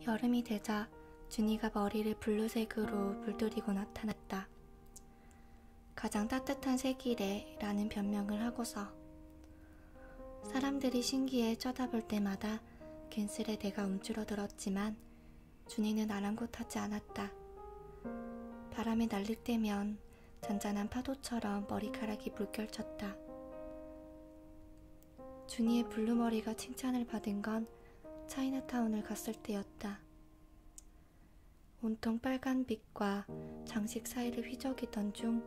여름이 되자 준이가 머리를 블루색으로 물들이고 나타났다. 가장 따뜻한 색이래 라는 변명을 하고서 사람들이 신기해 쳐다볼 때마다 괜스레 내가 움츠러들었지만 준이는 아랑곳하지 않았다. 바람에 날릴 때면 잔잔한 파도처럼 머리카락이 물결쳤다. 준이의 블루머리가 칭찬을 받은 건 차이나타운을 갔을 때였다. 온통 빨간 빛과 장식 사이를 휘저기던 중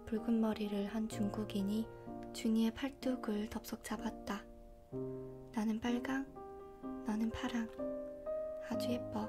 붉은 머리를 한 중국인이 준이의 팔뚝을 덥석 잡았다. 나는 빨강, 너는 파랑. 아주 예뻐.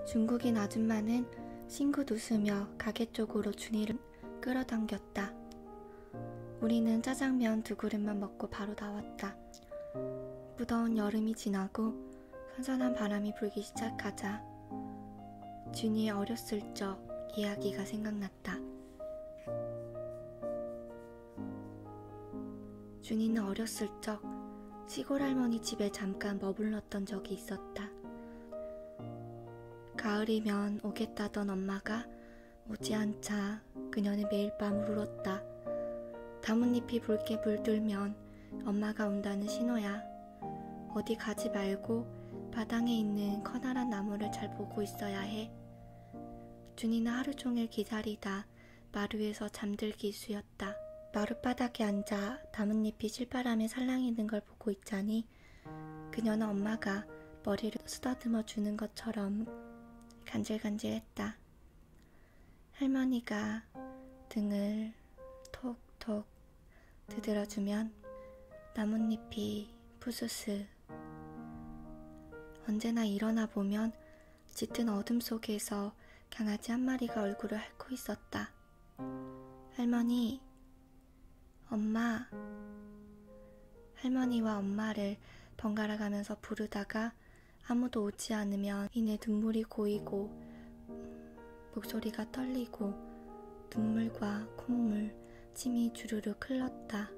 중국인 아줌마는 싱긋 웃으며 가게 쪽으로 준이를 끌어당겼다. 우리는 짜장면 2그릇만 먹고 바로 나왔다. 무더운 여름이 지나고 선선한 바람이 불기 시작하자 준이의 어렸을 적 이야기가 생각났다. 준이는 어렸을 적 시골 할머니 집에 잠깐 머물렀던 적이 있었다. 가을이면 오겠다던 엄마가 오지 않자 그녀는 매일 밤 울었다. 나뭇잎이 붉게 물들면 엄마가 온다는 신호야. 어디 가지 말고 바닥에 있는 커다란 나무를 잘 보고 있어야 해. 준이는 하루 종일 기다리다 마루에서 잠들기 일쑤였다. 마룻바닥에 앉아 나뭇잎이 실바람에 살랑이는 걸 보고 있자니 그녀는 엄마가 머리를 쓰다듬어 주는 것처럼 간질간질했다. 할머니가 등을 톡톡 두드려주면 나뭇잎이 푸스스. 언제나 일어나 보면 짙은 어둠 속에서 강아지 한 마리가 얼굴을 핥고 있었다. 할머니, 엄마. 할머니와 엄마를 번갈아 가면서 부르다가 아무도 오지 않으면 이내 눈물이 고이고 목소리가 떨리고 눈물과 콧물, 침이 주르륵 흘렀다.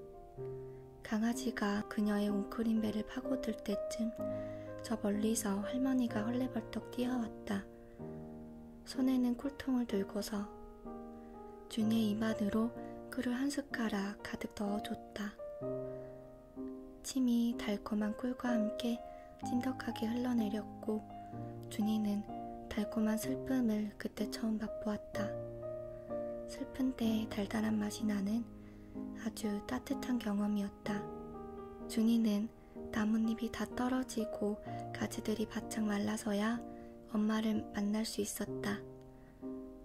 강아지가 그녀의 웅크린 배를 파고들 때쯤 저 멀리서 할머니가 헐레벌떡 뛰어왔다. 손에는 꿀통을 들고서 준이의 입 안으로 꿀을 한 숟가락 가득 넣어줬다. 침이 달콤한 꿀과 함께 찐덕하게 흘러내렸고 준이는 달콤한 슬픔을 그때 처음 맛보았다. 슬픈데 달달한 맛이 나는 아주 따뜻한 경험이었다. 준이는 나뭇잎이 다 떨어지고 가지들이 바짝 말라서야 엄마를 만날 수 있었다.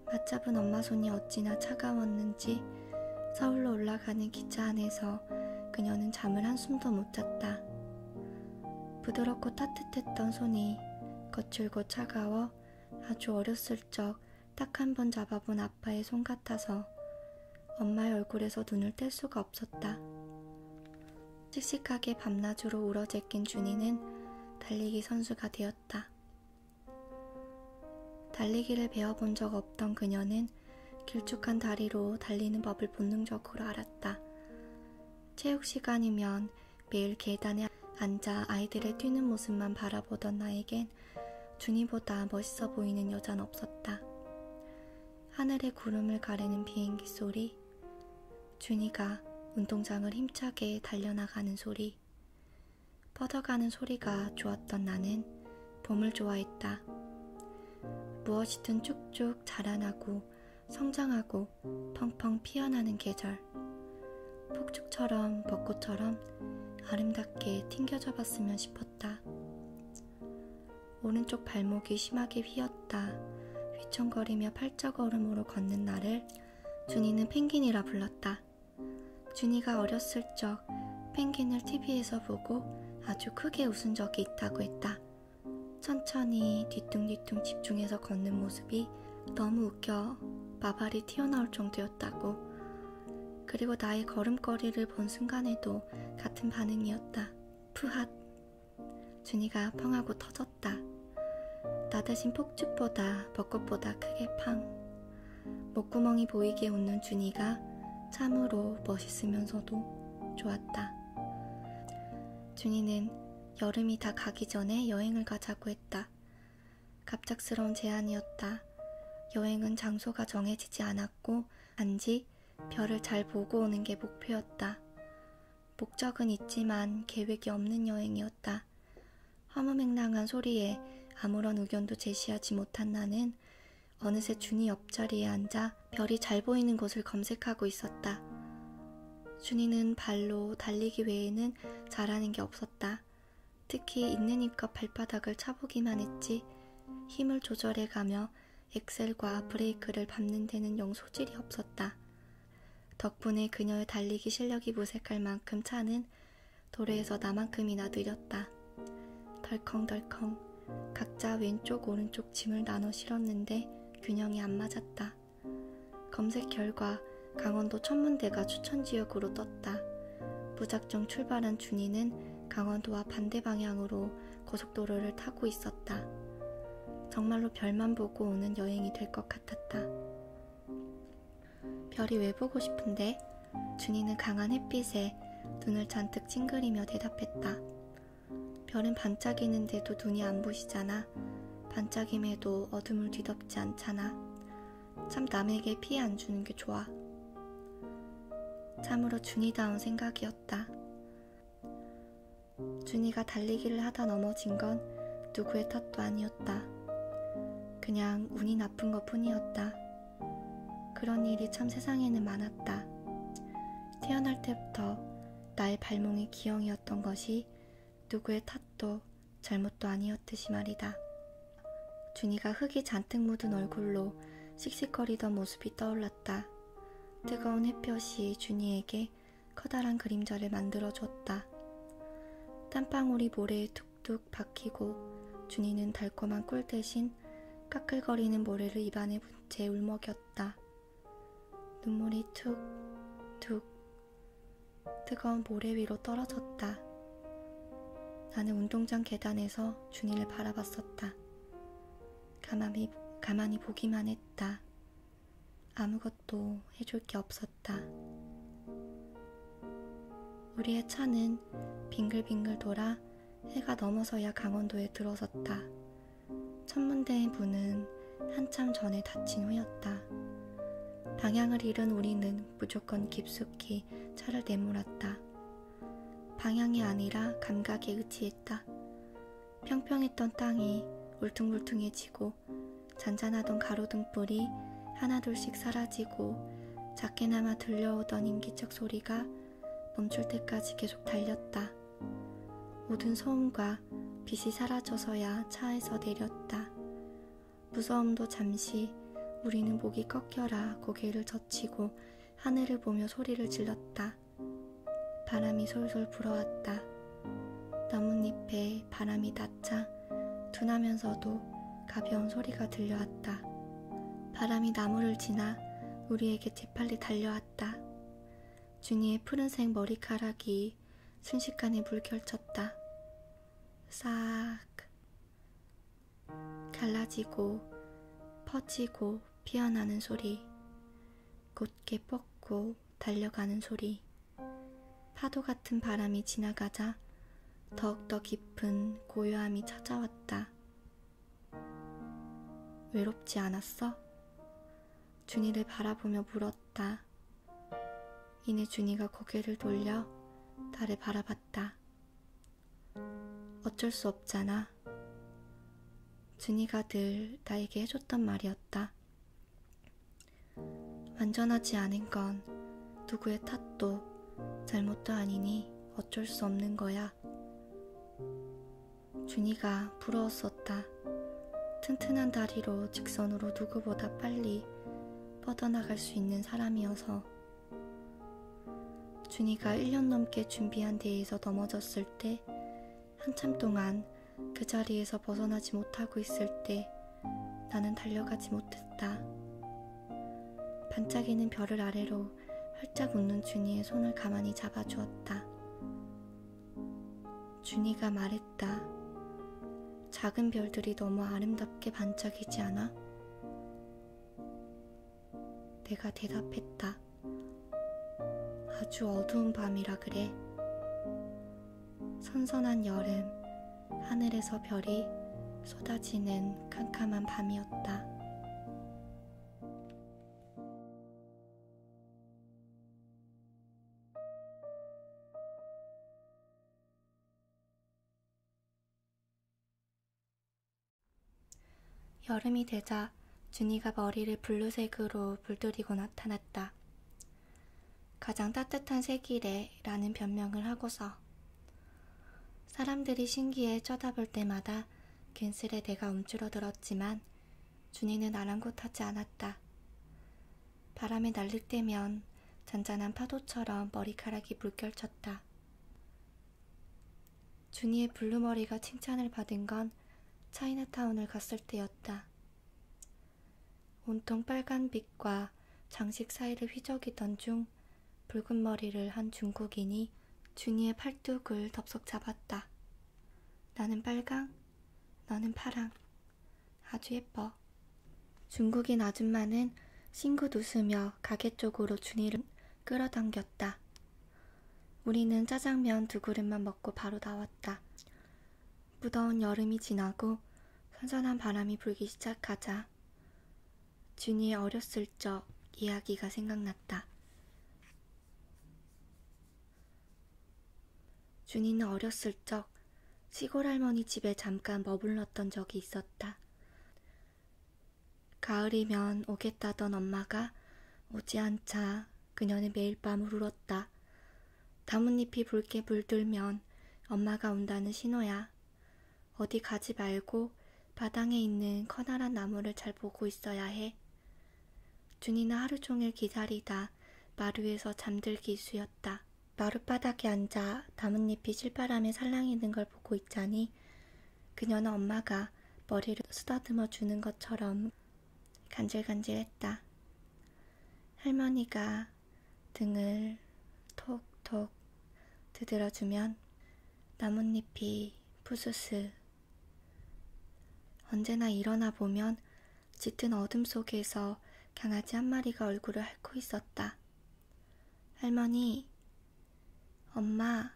맞잡은 엄마 손이 어찌나 차가웠는지 서울로 올라가는 기차 안에서 그녀는 잠을 한숨도 못 잤다. 부드럽고 따뜻했던 손이 거칠고 차가워 아주 어렸을 적 딱 한 번 잡아본 아빠의 손 같아서 엄마의 얼굴에서 눈을 뗄 수가 없었다. 씩씩하게 밤낮으로 우러제낀 준이는 달리기 선수가 되었다. 달리기를 배워본 적 없던 그녀는 길쭉한 다리로 달리는 법을 본능적으로 알았다. 체육 시간이면 매일 계단에 앉아 아이들의 뛰는 모습만 바라보던 나에겐 준이보다 멋있어 보이는 여자는 없었다. 하늘의 구름을 가르는 비행기 소리, 준이가 운동장을 힘차게 달려나가는 소리, 뻗어가는 소리가 좋았던 나는 봄을 좋아했다. 무엇이든 쭉쭉 자라나고 성장하고 펑펑 피어나는 계절, 폭죽처럼 벚꽃처럼 아름답게 튕겨져 봤으면 싶었다. 오른쪽 발목이 심하게 휘었다. 휘청거리며 팔자걸음으로 걷는 나를 준이는 펭귄이라 불렀다. 준이가 어렸을 적 펭귄을 TV에서 보고 아주 크게 웃은 적이 있다고 했다. 천천히 뒤뚱뒤뚱 집중해서 걷는 모습이 너무 웃겨 마발이 튀어나올 정도였다고. 그리고 나의 걸음걸이를 본 순간에도 같은 반응이었다. 푸핫. 준이가 펑하고 터졌다. 나 대신 폭죽보다 벚꽃보다 크게 팡. 목구멍이 보이게 웃는 준이가 참으로 멋있으면서도 좋았다. 준이는 여름이 다 가기 전에 여행을 가자고 했다. 갑작스러운 제안이었다. 여행은 장소가 정해지지 않았고 단지 별을 잘 보고 오는 게 목표였다. 목적은 있지만 계획이 없는 여행이었다. 허무맹랑한 소리에 아무런 의견도 제시하지 못한 나는 어느새 준이 옆자리에 앉아 별이 잘 보이는 곳을 검색하고 있었다. 준이는 발로 달리기 외에는 잘하는 게 없었다. 특히 있는 힘껏 발바닥을 차보기만 했지 힘을 조절해가며 엑셀과 브레이크를 밟는 데는 영 소질이 없었다. 덕분에 그녀의 달리기 실력이 무색할 만큼 차는 도로에서 나만큼이나 느렸다. 덜컹덜컹 각자 왼쪽 오른쪽 짐을 나눠 실었는데 균형이 안 맞았다. 검색 결과 강원도 천문대가 추천지역으로 떴다. 무작정 출발한 준이는 강원도와 반대 방향으로 고속도로를 타고 있었다. 정말로 별만 보고 오는 여행이 될 것 같았다. 별이 왜 보고 싶은데? 준이는 강한 햇빛에 눈을 잔뜩 찡그리며 대답했다. 별은 반짝이는데도 눈이 안 부시잖아. 반짝임에도 어둠을 뒤덮지 않잖아. 참 남에게 피해 안 주는 게 좋아. 참으로 준이다운 생각이었다. 준이가 달리기를 하다 넘어진 건 누구의 탓도 아니었다. 그냥 운이 나쁜 것 뿐이었다. 그런 일이 참 세상에는 많았다. 태어날 때부터 나의 발몽이 기형이었던 것이 누구의 탓도 잘못도 아니었듯이 말이다. 준이가 흙이 잔뜩 묻은 얼굴로 씩씩거리던 모습이 떠올랐다. 뜨거운 햇볕이 준이에게 커다란 그림자를 만들어줬다. 땀방울이 모래에 툭툭 박히고 준이는 달콤한 꿀 대신 까끌거리는 모래를 입안에 분 채 울먹였다. 눈물이 툭툭 뜨거운 모래 위로 떨어졌다. 나는 운동장 계단에서 준이를 바라봤었다. 가만히 보기만 했다. 아무것도 해줄 게 없었다. 우리의 차는 빙글빙글 돌아 해가 넘어서야 강원도에 들어섰다. 천문대의 문은 한참 전에 닫힌 후였다. 방향을 잃은 우리는 무조건 깊숙이 차를 내몰았다. 방향이 아니라 감각에 의지했다. 평평했던 땅이 울퉁불퉁해지고 잔잔하던 가로등불이 하나둘씩 사라지고 작게나마 들려오던 인기척 소리가 멈출 때까지 계속 달렸다. 모든 소음과 빛이 사라져서야 차에서 내렸다. 무서움도 잠시 우리는 목이 꺾여라 고개를 젖히고 하늘을 보며 소리를 질렀다. 바람이 솔솔 불어왔다. 나뭇잎에 바람이 닿자 둔하면서도 가벼운 소리가 들려왔다. 바람이 나무를 지나 우리에게 재빨리 달려왔다. 준이의 푸른색 머리카락이 순식간에 물결쳤다. 싹 갈라지고 퍼지고 피어나는 소리, 곧게 뻗고 달려가는 소리. 파도 같은 바람이 지나가자 더욱더 깊은 고요함이 찾아왔다. 외롭지 않았어? 준이를 바라보며 물었다. 이내 준이가 고개를 돌려 나를 바라봤다. 어쩔 수 없잖아. 준이가 늘 나에게 해줬던 말이었다. 완전하지 않은 건 누구의 탓도 잘못도 아니니 어쩔 수 없는 거야. 준이가 부러웠었다. 튼튼한 다리로 직선으로 누구보다 빨리 뻗어나갈 수 있는 사람이어서. 준이가 1년 넘게 준비한 데에서 넘어졌을 때 한참 동안 그 자리에서 벗어나지 못하고 있을 때 나는 달려가지 못했다. 반짝이는 별을 아래로 활짝 웃는 준이의 손을 가만히 잡아주었다. 준이가 말했다. 작은 별들이 너무 아름답게 반짝이지 않아? 내가 대답했다. 아주 어두운 밤이라 그래. 선선한 여름, 하늘에서 별이 쏟아지는 캄캄한 밤이었다. 여름이 되자 준이가 머리를 블루색으로 물들이고 나타났다. 가장 따뜻한 색이래 라는 변명을 하고서 사람들이 신기해 쳐다볼 때마다 괜스레 내가 움츠러들었지만 준이는 아랑곳하지 않았다. 바람에 날릴 때면 잔잔한 파도처럼 머리카락이 물결쳤다. 준이의 블루머리가 칭찬을 받은 건 차이나타운을 갔을 때였다. 온통 빨간 빛과 장식 사이를 휘저기던 중 붉은 머리를 한 중국인이 준이의 팔뚝을 덥석 잡았다. 나는 빨강, 너는 파랑. 아주 예뻐. 중국인 아줌마는 싱긋 웃으며 가게 쪽으로 준이를 끌어당겼다. 우리는 짜장면 2그릇만 먹고 바로 나왔다. 무더운 여름이 지나고 선선한 바람이 불기 시작하자 준이의 어렸을 적 이야기가 생각났다. 준이는 어렸을 적 시골 할머니 집에 잠깐 머물렀던 적이 있었다. 가을이면 오겠다던 엄마가 오지 않자 그녀는 매일 밤을 울었다. 나뭇잎이 붉게 물들면 엄마가 온다는 신호야. 어디 가지 말고 마당에 있는 커다란 나무를 잘 보고 있어야 해. 준이는 하루 종일 기다리다 마루에서 잠들기 일쑤였다. 마룻바닥에 앉아 나뭇잎이 실바람에 살랑이는 걸 보고 있자니 그녀는 엄마가 머리를 쓰다듬어 주는 것처럼 간질간질했다. 할머니가 등을 톡톡 두드려주면 나뭇잎이 푸스스. 언제나 일어나 보면 짙은 어둠 속에서 강아지 한 마리가 얼굴을 핥고 있었다. 할머니, 엄마.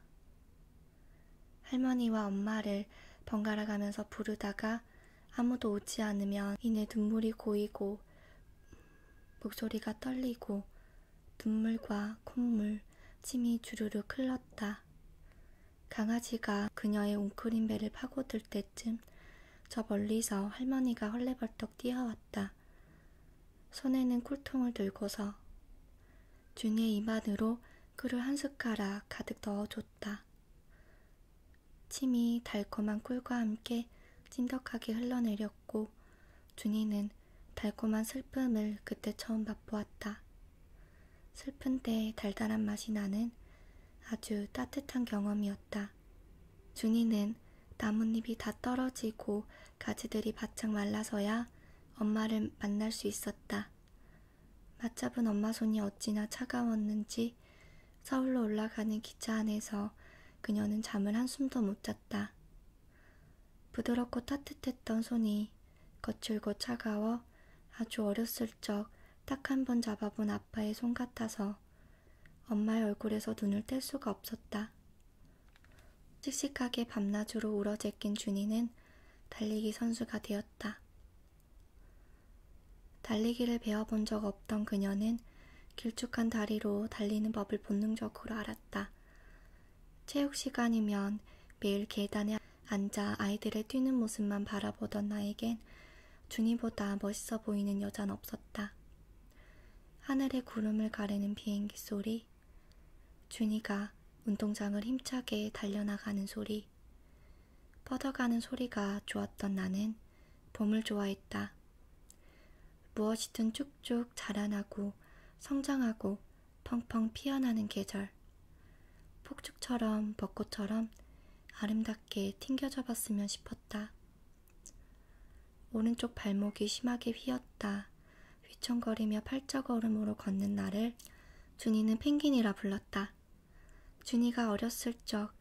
할머니와 엄마를 번갈아 가면서 부르다가 아무도 오지 않으면 이내 눈물이 고이고 목소리가 떨리고 눈물과 콧물, 침이 주르륵 흘렀다. 강아지가 그녀의 웅크린 배를 파고들 때쯤 저 멀리서 할머니가 헐레벌떡 뛰어왔다. 손에는 꿀통을 들고서 준이의 입 안으로 꿀을 한 숟가락 가득 넣어줬다. 침이 달콤한 꿀과 함께 찐덕하게 흘러내렸고 준이는 달콤한 슬픔을 그때 처음 맛보았다. 슬픈데 달달한 맛이 나는 아주 따뜻한 경험이었다. 준이는 나뭇잎이 다 떨어지고 가지들이 바짝 말라서야 엄마를 만날 수 있었다. 맞잡은 엄마 손이 어찌나 차가웠는지 서울로 올라가는 기차 안에서 그녀는 잠을 한숨도 못 잤다. 부드럽고 따뜻했던 손이 거칠고 차가워 아주 어렸을 적 딱 한 번 잡아본 아빠의 손 같아서 엄마의 얼굴에서 눈을 뗄 수가 없었다. 씩씩하게 밤낮으로 우러제낀 준이는 달리기 선수가 되었다. 달리기를 배워본 적 없던 그녀는 길쭉한 다리로 달리는 법을 본능적으로 알았다. 체육 시간이면 매일 계단에 앉아 아이들의 뛰는 모습만 바라보던 나에겐 준이보다 멋있어 보이는 여자는 없었다. 하늘의 구름을 가르는 비행기 소리, 준이가 운동장을 힘차게 달려나가는 소리, 뻗어가는 소리가 좋았던 나는 봄을 좋아했다. 무엇이든 쭉쭉 자라나고 성장하고 펑펑 피어나는 계절, 폭죽처럼 벚꽃처럼 아름답게 튕겨져 봤으면 싶었다. 오른쪽 발목이 심하게 휘었다. 휘청거리며 팔자걸음으로 걷는 나를 준이는 펭귄이라 불렀다. 준이가 어렸을 적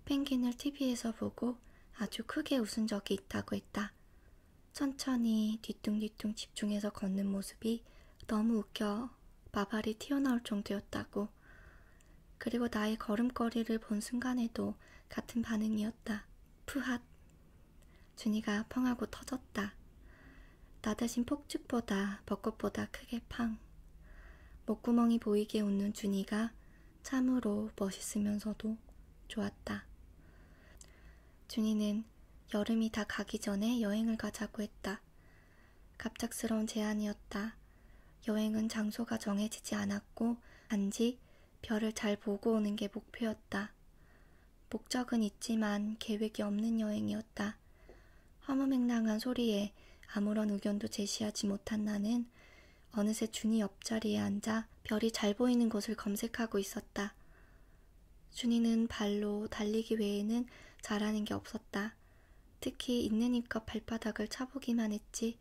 펭귄을 TV에서 보고 아주 크게 웃은 적이 있다고 했다. 천천히 뒤뚱뒤뚱 집중해서 걷는 모습이 너무 웃겨 마발이 튀어나올 정도였다고. 그리고 나의 걸음걸이를 본 순간에도 같은 반응이었다. 푸핫. 준이가 펑 하고 터졌다. 나 대신 폭죽보다 벚꽃보다 크게 팡. 목구멍이 보이게 웃는 준이가 참으로 멋있으면서도 좋았다. 준이는 여름이 다 가기 전에 여행을 가자고 했다. 갑작스러운 제안이었다. 여행은 장소가 정해지지 않았고 단지 별을 잘 보고 오는 게 목표였다. 목적은 있지만 계획이 없는 여행이었다. 허무맹랑한 소리에 아무런 의견도 제시하지 못한 나는 어느새 준이 옆자리에 앉아 별이 잘 보이는 곳을 검색하고 있었다. 준이는 발로 달리기 외에는 잘하는 게 없었다. 특히 있는 힘껏 발바닥을 차보기만 했지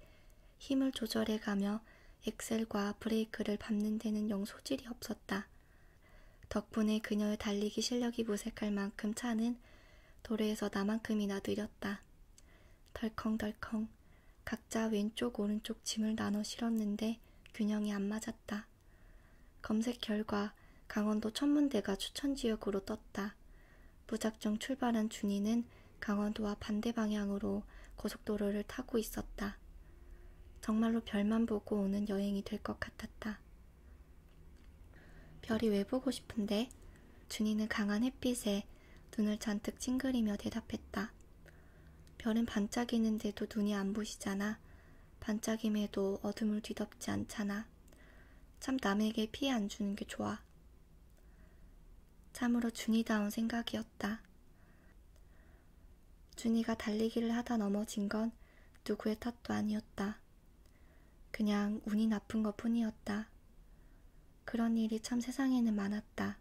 힘을 조절해가며 엑셀과 브레이크를 밟는 데는 영 소질이 없었다. 덕분에 그녀의 달리기 실력이 무색할 만큼 차는 도로에서 나만큼이나 느렸다. 덜컹덜컹 각자 왼쪽 오른쪽 짐을 나눠 실었는데 균형이 안 맞았다. 검색 결과 강원도 천문대가 추천지역으로 떴다. 무작정 출발한 준이는 강원도와 반대 방향으로 고속도로를 타고 있었다. 정말로 별만 보고 오는 여행이 될 것 같았다. 별이 왜 보고 싶은데? 준이는 강한 햇빛에 눈을 잔뜩 찡그리며 대답했다. 별은 반짝이는데도 눈이 안 부시잖아. 반짝임에도 어둠을 뒤덮지 않잖아. 참 남에게 피해 안 주는 게 좋아. 참으로 준이다운 생각이었다. 준이가 달리기를 하다 넘어진 건 누구의 탓도 아니었다. 그냥 운이 나쁜 것 뿐이었다. 그런 일이 참 세상에는 많았다.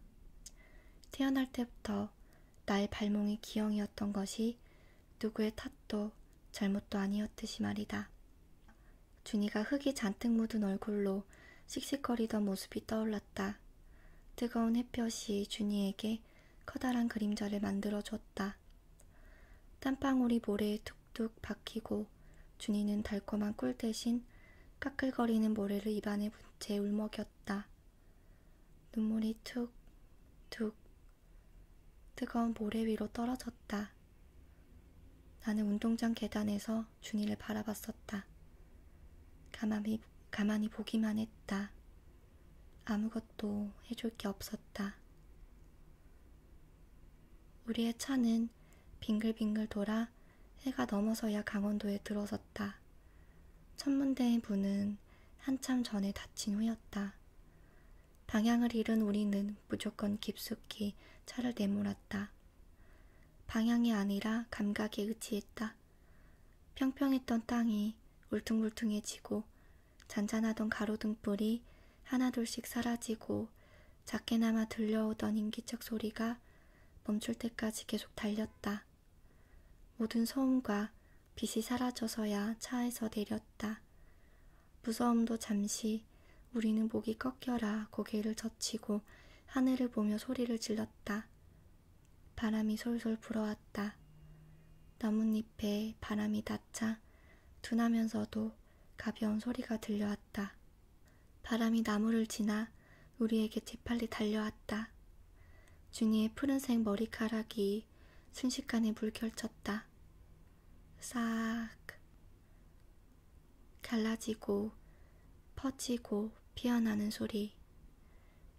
태어날 때부터 나의 발몽이 기형이었던 것이 누구의 탓도 잘못도 아니었듯이 말이다. 준이가 흙이 잔뜩 묻은 얼굴로 씩씩거리던 모습이 떠올랐다. 뜨거운 햇볕이 준이에게 커다란 그림자를 만들어줬다. 땀방울이 모래에 툭툭 박히고 준이는 달콤한 꿀 대신 까끌거리는 모래를 입안에 분 채 울먹였다. 눈물이 툭툭 뜨거운 모래 위로 떨어졌다. 나는 운동장 계단에서 준이를 바라봤었다. 가만히 보기만 했다. 아무것도 해줄 게 없었다. 우리의 차는 빙글빙글 돌아 해가 넘어서야 강원도에 들어섰다. 천문대의 문은 한참 전에 닫힌 후였다. 방향을 잃은 우리는 무조건 깊숙이 차를 내몰았다. 방향이 아니라 감각에 의지했다. 평평했던 땅이 울퉁불퉁해지고 잔잔하던 가로등불이 하나둘씩 사라지고 작게나마 들려오던 인기척 소리가 멈출 때까지 계속 달렸다. 모든 소음과 빛이 사라져서야 차에서 내렸다. 무서움도 잠시 우리는 목이 꺾여라 고개를 젖히고 하늘을 보며 소리를 질렀다. 바람이 솔솔 불어왔다. 나뭇잎에 바람이 닿자 둔하면서도 가벼운 소리가 들려왔다. 바람이 나무를 지나 우리에게 재빨리 달려왔다. 준이의 푸른색 머리카락이 순식간에 물결쳤다. 싹 갈라지고 퍼지고 피어나는 소리,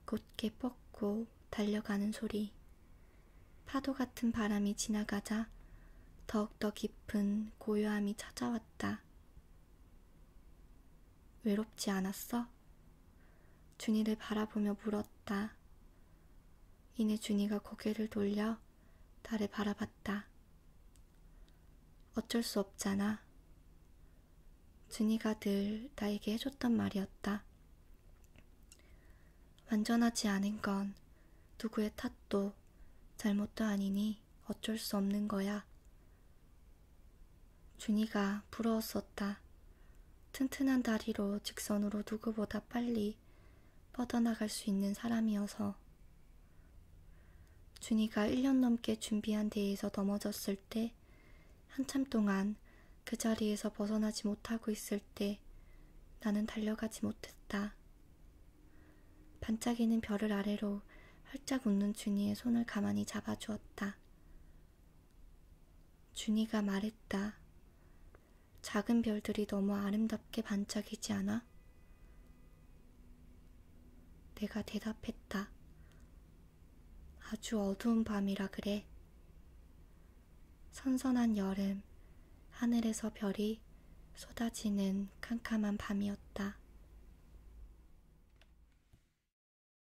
곧게 뻗고 달려가는 소리. 파도 같은 바람이 지나가자 더욱더 깊은 고요함이 찾아왔다. 외롭지 않았어? 준이를 바라보며 물었다. 이내 준이가 고개를 돌려 나를 바라봤다. 어쩔 수 없잖아. 준이가 늘 나에게 해줬던 말이었다. 완전하지 않은 건 누구의 탓도 잘못도 아니니 어쩔 수 없는 거야. 준이가 부러웠었다. 튼튼한 다리로 직선으로 누구보다 빨리 뻗어나갈 수 있는 사람이어서. 준이가 1년 넘게 준비한 데에서 넘어졌을 때 한참 동안 그 자리에서 벗어나지 못하고 있을 때 나는 달려가지 못했다. 반짝이는 별을 아래로 활짝 웃는 준이의 손을 가만히 잡아주었다. 준이가 말했다. 작은 별들이 너무 아름답게 반짝이지 않아? 내가 대답했다. 아주 어두운 밤이라 그래. 선선한 여름, 하늘에서 별이 쏟아지는 캄캄한 밤이었다.